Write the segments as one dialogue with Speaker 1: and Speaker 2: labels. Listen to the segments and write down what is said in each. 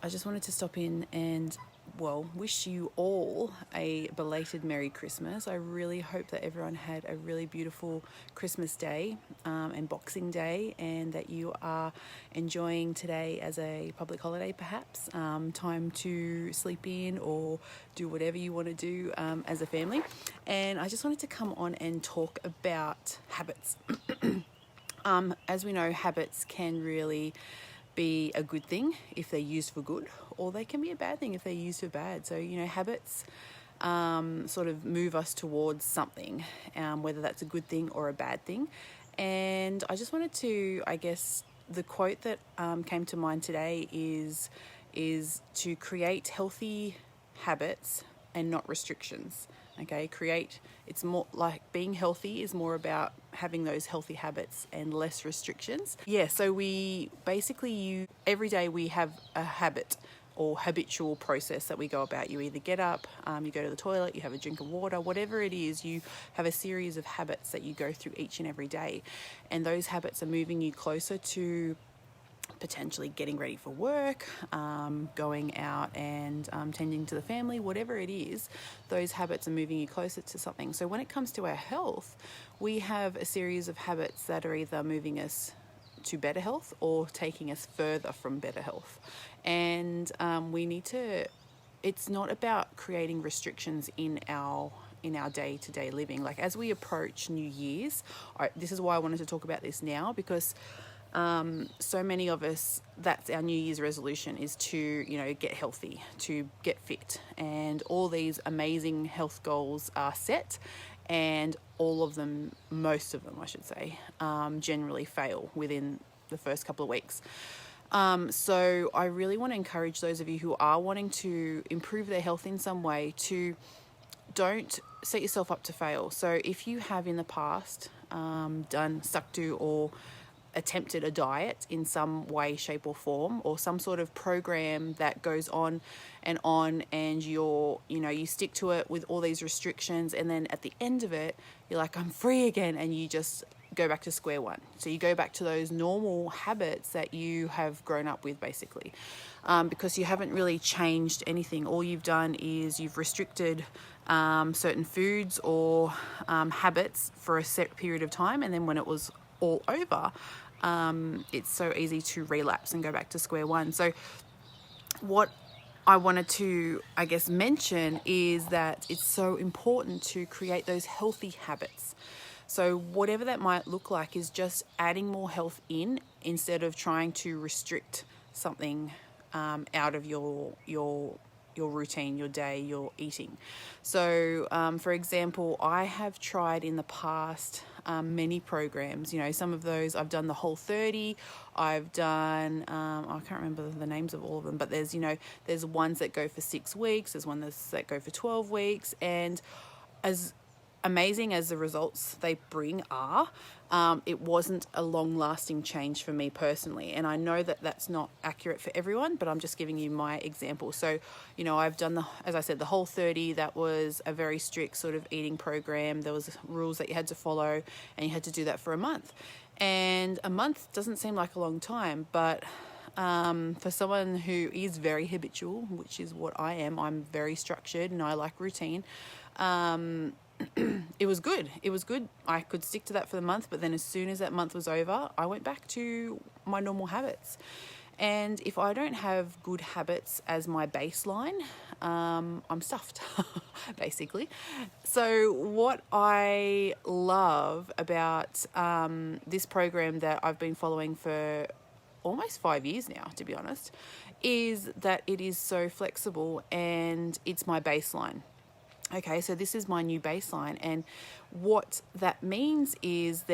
Speaker 1: I just wanted to stop in and, well, wish you all a belated Merry Christmas. I really hope that everyone had a really beautiful Christmas Day and Boxing Day, and that you are enjoying today as a public holiday, perhaps. Time to sleep in or do whatever you want to do as a family. And I just wanted to come on and talk about habits. As we know, habits can really be a good thing if they're used for good, or they can be a bad thing if they're used for bad. So, habits sort of move us towards something, whether that's a good thing or a bad thing. And I just wanted to, the quote that came to mind today is to create healthy habits and not restrictions. Okay, it's more like being healthy is more about having those healthy habits and less restrictions. Yeah, so every day we have a habit or habitual process that we go about. You either get up, you go to the toilet, you have a drink of water, whatever it is, you have a series of habits that you go through each and every day. And those habits are moving you closer to potentially getting ready for work, going out and tending to the family, whatever it is, those habits are moving you closer to something. So when it comes to our health, we have a series of habits that are either moving us to better health or taking us further from better health. And it's not about creating restrictions in our day-to-day living. Like, as we approach New Year's, this is why I wanted to talk about this now, because so many of us, that's our New Year's resolution, is to, get healthy, to get fit. And all these amazing health goals are set, and most of them, I should say, generally fail within the first couple of weeks. So I really want to encourage those of you who are wanting to improve their health in some way to don't set yourself up to fail. So if you have in the past stuck to or attempted a diet in some way, shape or form, or some sort of program that goes on, and you stick to it with all these restrictions, and then at the end of it, you're like, I'm free again, and you just go back to square one. So you go back to those normal habits that you have grown up with, basically, because you haven't really changed anything. All you've done is you've restricted certain foods or habits for a set period of time, and then when it was all over, it's so easy to relapse and go back to square one. So what I wanted to, mention is that it's so important to create those healthy habits. So whatever that might look like is just adding more health in, instead of trying to restrict something out of your routine, your day, your eating. So, for example, I have tried in the past many programs. Some of those I've done the Whole30. I've done, I can't remember the names of all of them, but there's ones that go for 6 weeks. There's ones that go for 12 weeks. And as amazing as the results they bring are, it wasn't a long-lasting change for me personally. And I know that that's not accurate for everyone, but I'm just giving you my example. So, I've done as I said, the Whole30. That was a very strict sort of eating program. There was rules that you had to follow, and you had to do that for a month. And a month doesn't seem like a long time, but for someone who is very habitual, which is what I am, I'm very structured and I like routine. It was good. I could stick to that for the month, but then as soon as that month was over, I went back to my normal habits. And if I don't have good habits as my baseline, I'm stuffed, basically. So what I love about this program that I've been following for almost 5 years now, to be honest, is that it is so flexible and it's my baseline. Okay, so this is my new baseline, and what that means is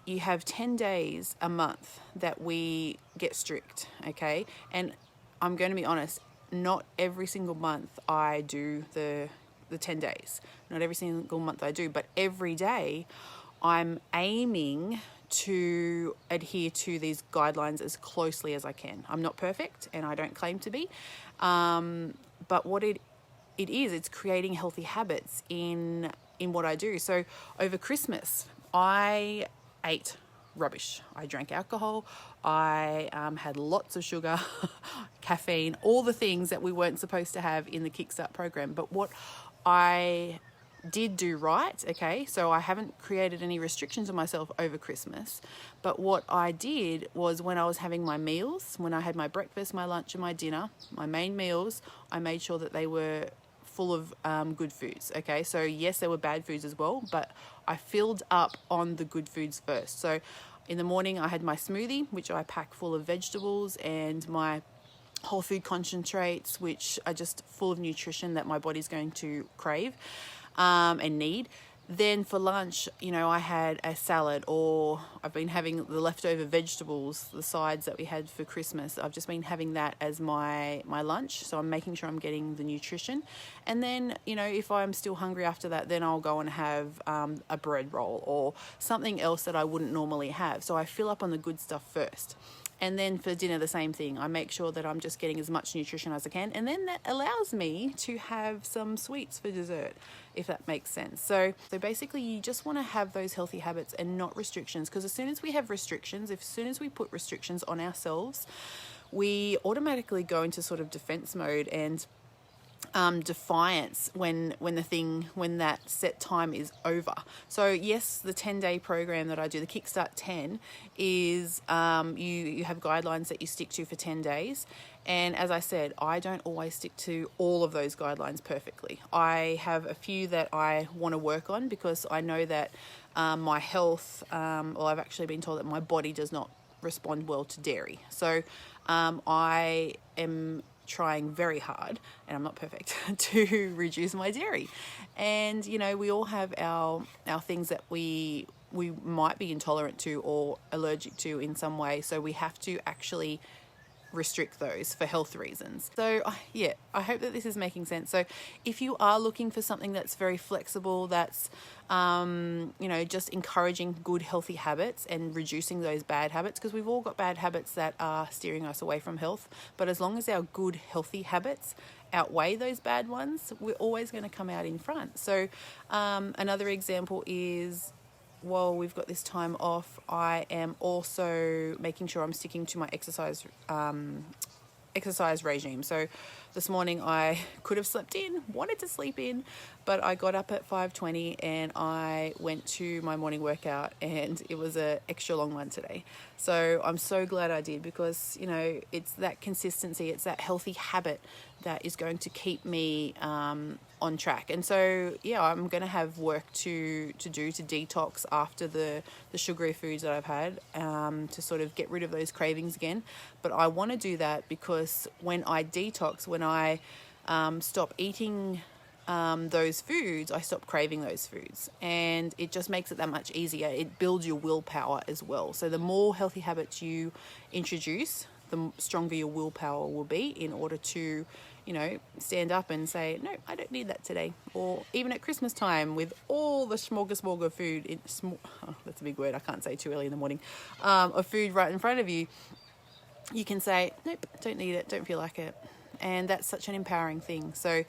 Speaker 1: you have 10 days a month that we get strict, okay? And I'm going to be honest, not every single month I do the 10 days. Not every single month I do, but every day I'm aiming to adhere to these guidelines as closely as I can. I'm not perfect, and I don't claim to be, but what it's creating healthy habits in what I do. So over Christmas, I ate rubbish. I drank alcohol, I had lots of sugar, caffeine, all the things that we weren't supposed to have in the Kickstart program. But what I did do right, okay, so I haven't created any restrictions on myself over Christmas, but what I did was when I was having my meals, when I had my breakfast, my lunch and my dinner, my main meals, I made sure that they were full of good foods, okay? So yes, there were bad foods as well, but I filled up on the good foods first. So in the morning I had my smoothie, which I pack full of vegetables, and my whole food concentrates, which are just full of nutrition that my body's going to crave and need. Then for lunch, you know, I had a salad, or I've been having the leftover vegetables, the sides that we had for Christmas. I've just been having that as my lunch. So I'm making sure I'm getting the nutrition. And then, you know, if I'm still hungry after that, then I'll go and have a bread roll or something else that I wouldn't normally have. So I fill up on the good stuff first. And then for dinner, the same thing. I make sure that I'm just getting as much nutrition as I can. And then that allows me to have some sweets for dessert, if that makes sense. So basically you just want to have those healthy habits and not restrictions, because as soon as we have restrictions, as soon as we put restrictions on ourselves, we automatically go into sort of defense mode and defiance when that set time is over. So yes, the 10-day program that I do, the Kickstart 10, is you have guidelines that you stick to for 10 days. And as I said, I don't always stick to all of those guidelines perfectly. I have a few that I want to work on because I know that my health, well, I've actually been told that my body does not respond well to dairy. So I am trying very hard, and I'm not perfect, to reduce my dairy. And you know, we all have our things that we might be intolerant to or allergic to in some way, so we have to actually restrict those for health reasons. So yeah, I hope that this is making sense. So if you are looking for something that's very flexible, that's you know, just encouraging good healthy habits and reducing those bad habits, because we've all got bad habits that are steering us away from health, but as long as our good healthy habits outweigh those bad ones, we're always going to come out in front. So another example is, while we've got this time off, I am also making sure I'm sticking to my exercise regime. So this morning I could have slept in, wanted to sleep in, but I got up at 5:20 and I went to my morning workout, and it was an extra long one today. So I'm so glad I did, because you know, it's that consistency, it's that healthy habit that is going to keep me on track. And so yeah, I'm going to have work to do to detox after the sugary foods that I've had, to sort of get rid of those cravings again. But I want to do that because when I detox, when I stop eating those foods, I stop craving those foods, and it just makes it that much easier. It builds your willpower as well. So the more healthy habits you introduce, the stronger your willpower will be in order to, you know, stand up and say, no, I don't need that today. Or even at Christmas time with all the smorgasbord of food, that's a big word, I can't say too early in the morning, of food right in front of you, you can say, nope, don't need it, don't feel like it. And that's such an empowering thing. So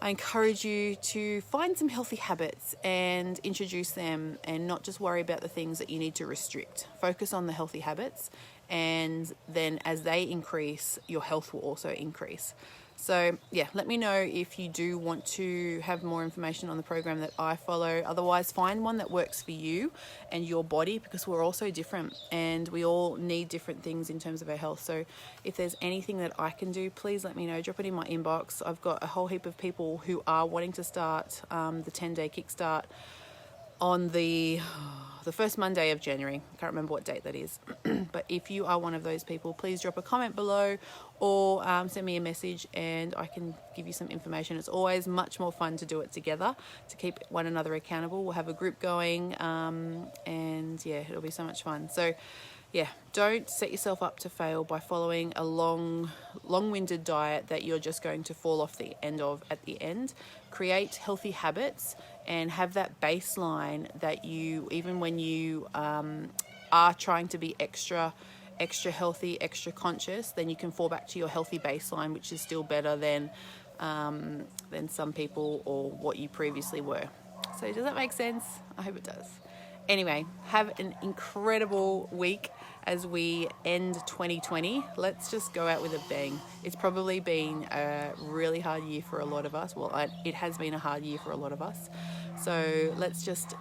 Speaker 1: I encourage you to find some healthy habits and introduce them, and not just worry about the things that you need to restrict. Focus on the healthy habits, and then as they increase, your health will also increase. So yeah, let me know if you do want to have more information on the program that I follow. Otherwise, find one that works for you and your body, because we're all so different and we all need different things in terms of our health. So if there's anything that I can do, please let me know. Drop it in my inbox. I've got a whole heap of people who are wanting to start the 10-day Kickstart on the first Monday of January. I can't remember what date that is. But if you are one of those people, please drop a comment below, or send me a message and I can give you some information. It's always much more fun to do it together, to keep one another accountable. We'll have a group going, and yeah, it'll be so much fun. So yeah, don't set yourself up to fail by following a long-winded diet that you're just going to fall off the end of at the end. Create healthy habits and have that baseline that you, even when you are trying to be extra healthy, extra conscious, then you can fall back to your healthy baseline, which is still better than some people or what you previously were. So does that make sense? I hope it does. Anyway, have an incredible week as we end 2020. Let's just go out with a bang. It's probably been a really hard year for a lot of us. Well, it has been a hard year for a lot of us. So let's just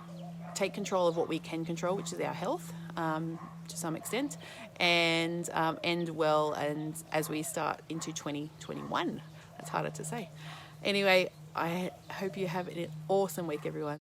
Speaker 1: take control of what we can control, which is our health, to some extent, and end well. And as we start into 2021, that's harder to say. Anyway, I hope you have an awesome week, everyone.